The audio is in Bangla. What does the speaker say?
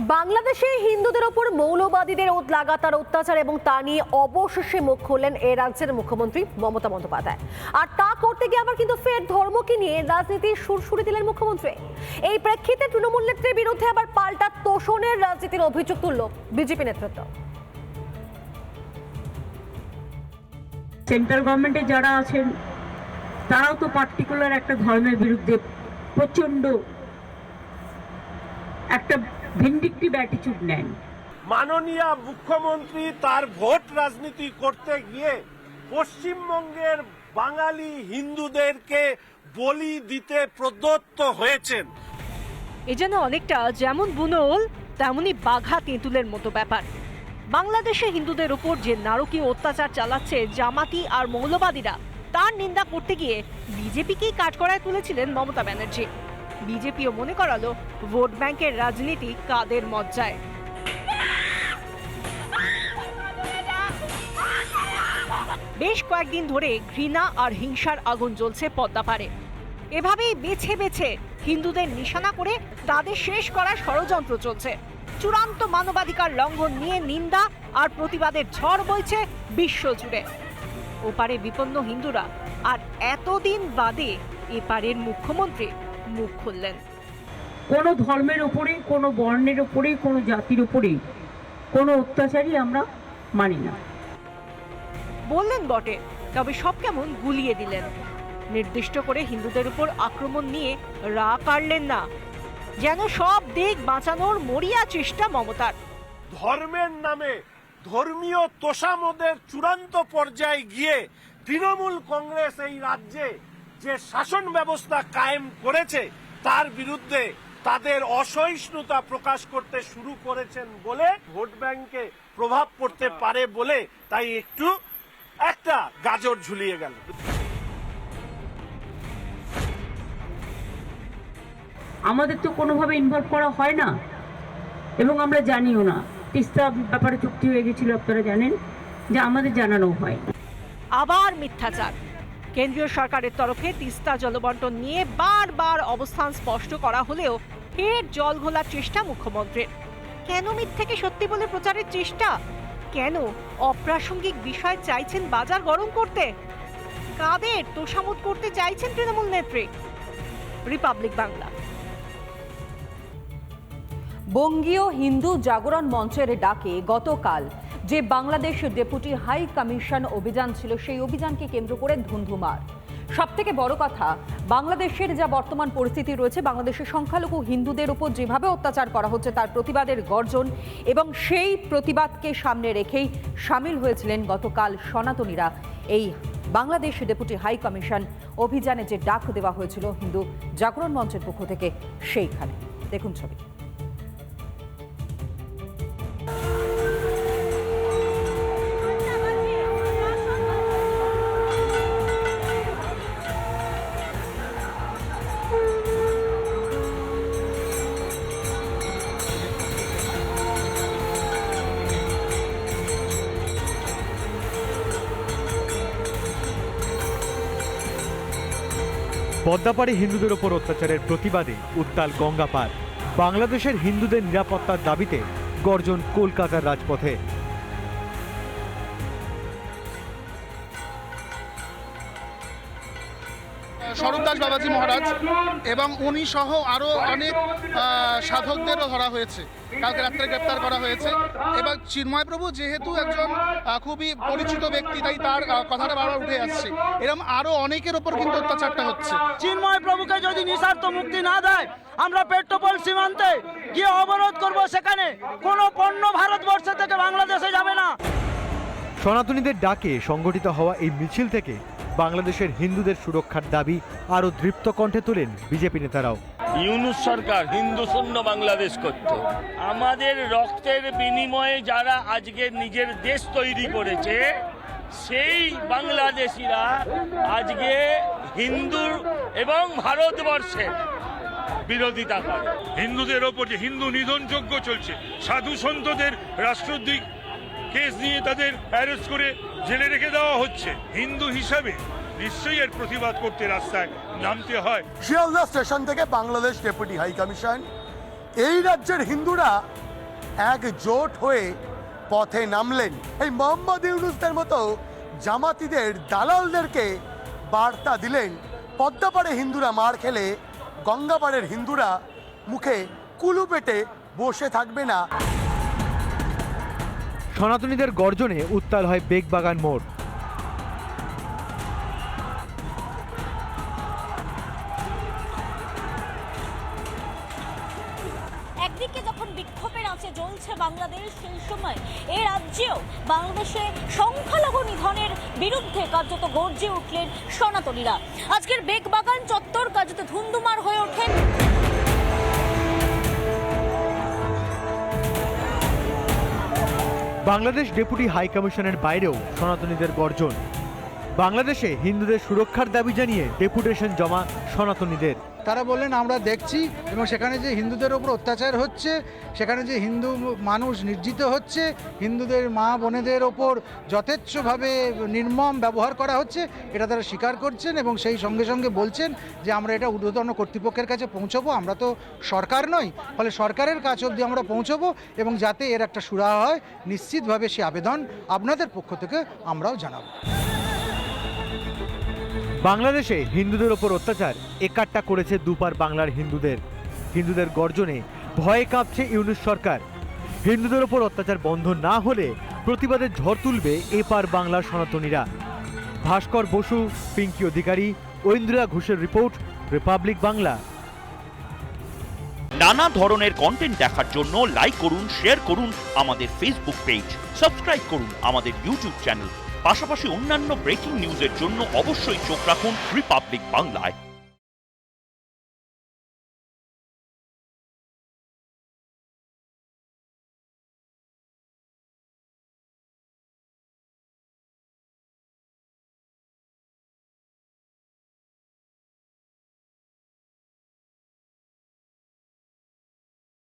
বাংলাদেশে হিন্দুদের ওপর মৌলবাদীদের লাগাতার অত্যাচার এবং তা নিয়ে অবশেষে মুখ খুললেন এ রাজ্যের মুখ্যমন্ত্রী মমতা বন্দ্যোপাধ্যায়। আর তা করতে গিয়ে আবার কিন্তু ফের ধর্মকে নিয়ে রাজনীতির সুরসুরি দিলেন মুখ্যমন্ত্রী। এই প্রেক্ষিতে তৃণমূল নেত্রীর বিরুদ্ধে আবার পাল্টা তোষণের রাজনীতির অভিযোগ তুলল বিজেপি নেতৃত্ব। সেন্ট্রাল গভর্নমেন্টে যারা আছেন তারাও তো পার্টিকুলার একটা ধর্মের বিরুদ্ধে প্রচন্ড একটা ভিন্ডিকটিভ অ্যাটিটিউড নেন। মাননীয় মুখ্যমন্ত্রী তার ভোট রাজনীতি করতে গিয়ে পশ্চিমবঙ্গের বাঙালি হিন্দুদেরকে বলি দিতে প্রদত্ত হয়েছেন। এ যেন অনেকটা যেমন বুনোল তেমনি বাঘা তেঁতুলের মতো ব্যাপার। বাংলাদেশে হিন্দুদের উপর যে নারকীয় অত্যাচার চালাচ্ছে জামাতি আর মৌলবাদীরা, তার নিন্দা করতে গিয়ে বিজেপিকেই কাঠগড়ায় তুলেছিলেন মমতা ব্যানার্জি। বিজেপিও মনে করালো ভোট ব্যাংকের রাজনীতি কাদের মজ্জায়। বেশ কয়েকদিন ধরে ঘৃণা আর হিংসার আগুন জ্বলছে পদ্মাপাড়ে। এভাবেই বেছে বেছে হিন্দুদের নিশানা করে তাদের শেষ করার ষড়যন্ত্র চলছে। চূড়ান্ত মানবাধিকার লঙ্ঘন নিয়ে নিন্দা আর প্রতিবাদের ঝড় বইছে বিশ্বজুড়ে। ওপারে বিপন্ন হিন্দুরা, আর এতদিন বাদে এপারের মুখ্যমন্ত্রী মুখ খুললেন। কোনো ধর্মের উপরে, কোনো বর্ণের উপরে, কোনো জাতির উপরে কোনো অত্যাচারই আমরা মানি না বললেন বটে, তবে সব কেমন গুলিয়ে দিলেন। নির্দিষ্ট করে হিন্দুদের উপর আক্রমণ নিয়ে রা কাড়লেন না, যেন সব দিক বাঁচানোর মরিয়া চেষ্টা মমতার। ধর্মের নামে ধর্মীয় তোষামোদের চূড়ান্ত পর্যায়ে গিয়ে তৃণমূল কংগ্রেস এই রাজ্যে যে শাসন ব্যবস্থা কায়েম করেছে তার বিরুদ্ধে তাদের অসহিষ্ণুতা প্রকাশ করতে শুরু করেছেন বলে ভোট ব্যাংকে প্রভাব পড়তে পারে বলে তাই একটা গাজর ঝুলিয়ে গেল। আমাদের তো কোনোভাবে ইনভলভ করা হয় না এবং আমরা জানিও না। তিস্তা ব্যাপারে চুক্তি হয়ে গেছিল, আপনারা জানেন, যে আমাদের জানানো হয়। আবার মিথ্যাচার। কেন্দ্রীয় সরকারের তরফে তিস্তা জলবন্টন নিয়ে বারবার অবস্থান স্পষ্ট করা হলেও ফের জল ঘোলার চেষ্টা মুখ্যমন্ত্রীর। কেন মিথ্যাকে সত্যি বলে প্রচারের চেষ্টা? কেন অপ্রাসঙ্গিক বিষয় চাইছেন বাজার গরম করতে? কাদের তোষামোদ করতে চাইছেন তৃণমূল নেত্রী? রিপাবলিক বাংলা। বঙ্গীয় হিন্দু জাগরণ মঞ্চের ডাকে গতকাল যে বাংলাদেশ ডেপুটি হাই কমিশন অভিযান ছিল, সেই অভিযানকে কেন্দ্র করে ধুন্ধুমার। সবথেকে বড় কথা, বাংলাদেশের যা বর্তমান পরিস্থিতি রয়েছে, বাংলাদেশের সংখ্যালঘু হিন্দুদের উপর যেভাবে অত্যাচার করা হচ্ছে তার প্রতিবাদের গর্জন, এবং সেই প্রতিবাদকে সামনে রেখেই সামিল হয়েছিলেন গতকাল সনাতনীরা এই বাংলাদেশ ডেপুটি হাই কমিশন অভিযানে যে ডাক দেওয়া হয়েছিল হিন্দু জাগরণ মঞ্চের পক্ষ থেকে, সেইখানে দেখুন ছবি। পদ্মাপাড়ে হিন্দুদের ওপর অত্যাচারের প্রতিবাদে উত্তাল গঙ্গা পার। বাংলাদেশের হিন্দুদের নিরাপত্তার দাবিতে গর্জন কলকাতার রাজপথে। স্বরূপ দাস বাবাজি মহারাজ এবং উনি সহ আরও অনেক সাধকদেরও ধরা হয়েছে, কালকে রাত্রে গ্রেপ্তার করা হয়েছে। এবং চিন্ময় প্রভু যেহেতু একজন খুবই পরিচিত ব্যক্তি, তাই তার কথাটা বারবার উঠে আসছে। এরকম আরও অনেকের ওপর কিন্তু অত্যাচারটা হচ্ছে। চিন্ময় প্রভুকে যদি নিঃস্বার্থ মুক্তি না দেয়, আমরা পেট্রোপোল সীমান্তে গিয়ে অবরোধ করব। সেখানে কোনো পণ্য ভারতবর্ষ থেকে বাংলাদেশে যাবে না। সনাতনীদের ডাকে সংগঠিত হওয়া এই মিছিল থেকে বাংলাদেশের হিন্দুদের সুরক্ষার দাবি আরও দৃপ্ত কণ্ঠে তোলেন বিজেপি নেতারাও। ইউনূস সরকার হিন্দু শূন্য বাংলাদেশ করত। আমাদের রক্তের বিনিময়ে যারা আজকে নিজের দেশ তৈরি করেছে, সেই বাংলাদেশিরা আজকে হিন্দু এবং ভারতবর্ষের বিরোধিতা করে। হিন্দুদের ওপর যে হিন্দু নিধন যজ্ঞ চলছে, সাধু সন্তদের রাষ্ট্রদ্রোহী কেস নিয়ে তাদের অ্যারেস্ট করে জেলে রেখে দেওয়া হচ্ছে। হিন্দু হিসাবে নিশ্চয়ই এর প্রতিবাদ করতে রাস্তায় নামতে হয়। শিয়ালদা স্টেশন থেকে বাংলাদেশ ডেপুটি হাই কমিশন এই রাজ্যের হিন্দুরা একজোট হয়ে পথে নামলেন। এই মোহাম্মদ ইউনূসদের মতো জামাতিদের দালালদেরকে বার্তা দিলেন, পদ্মাপাড়ে হিন্দুরা মার খেলে গঙ্গাপাড়ের হিন্দুরা মুখে কুলু পেটে বসে থাকবে না। সনাতনীদের গর্জনে উত্তাল হয় বেগবাগান মোড়। একদিকে যখন বিক্ষোভের আঁচে জ্বলছে বাংলাদেশ, সেই সময় এই রাজ্যেও বাংলাদেশে সংখ্যালঘু নিধনের বিরুদ্ধে কার্যত গর্জে উঠলেন সনাতনীরা। আজকের বেগবাগান চত্বর কার্যত ধুন্ধুমার হয়ে ওঠেন। বাংলাদেশ ডেপুটি হাই কমিশনের বাইরেও সনাতনীদের গর্জন। বাংলাদেশে হিন্দুদের সুরক্ষার দাবি জানিয়ে ডেপুটেশন জমা সনাতনীদের। তারা বললেন আমরা দেখছি এবং সেখানে যে হিন্দুদের ওপর অত্যাচার হচ্ছে, সেখানে যে হিন্দু মানুষ নির্যাতিত হচ্ছে, হিন্দুদের মা বোনেদের ওপর যথেচ্ছভাবে নির্মম ব্যবহার করা হচ্ছে, এটা তারা স্বীকার করছেন এবং সেই সঙ্গে সঙ্গে বলছেন যে আমরা এটা ঊর্ধ্বতন কর্তৃপক্ষের কাছে পৌঁছবো। আমরা তো সরকার নই, ফলে সরকারের কাছ অবধি আমরা পৌঁছবো এবং যাতে এর একটা সুরাহা হয় নিশ্চিতভাবে সে আবেদন আপনাদের পক্ষ থেকে আমরাও জানাবো। বাংলাদেশে হিন্দুদের ওপর অত্যাচার একাট্টা করেছে দুপার বাংলার হিন্দুদের। হিন্দুদের গর্জনে ভয়ে কাঁপছে ইউনূস সরকার। হিন্দুদের ওপর অত্যাচার বন্ধ না হলে প্রতিবাদে ঝড় তুলবে এপার বাংলার সনাতনীরা। ভাস্কর বসু, পিঙ্কি অধিকারী, ঐন্দ্রিয়া ঘোষের রিপোর্ট, রিপাবলিক বাংলা। নানা ধরনের কন্টেন্ট দেখার জন্য লাইক করুন, শেয়ার করুন আমাদের ফেসবুক পেজ, সাবস্ক্রাইব করুন আমাদের ইউটিউব চ্যানেল। পাশাপাশি অন্যান্য ব্রেকিং নিউজের জন্য অবশ্যই চোখ রাখুন রিপাবলিক বাংলায়।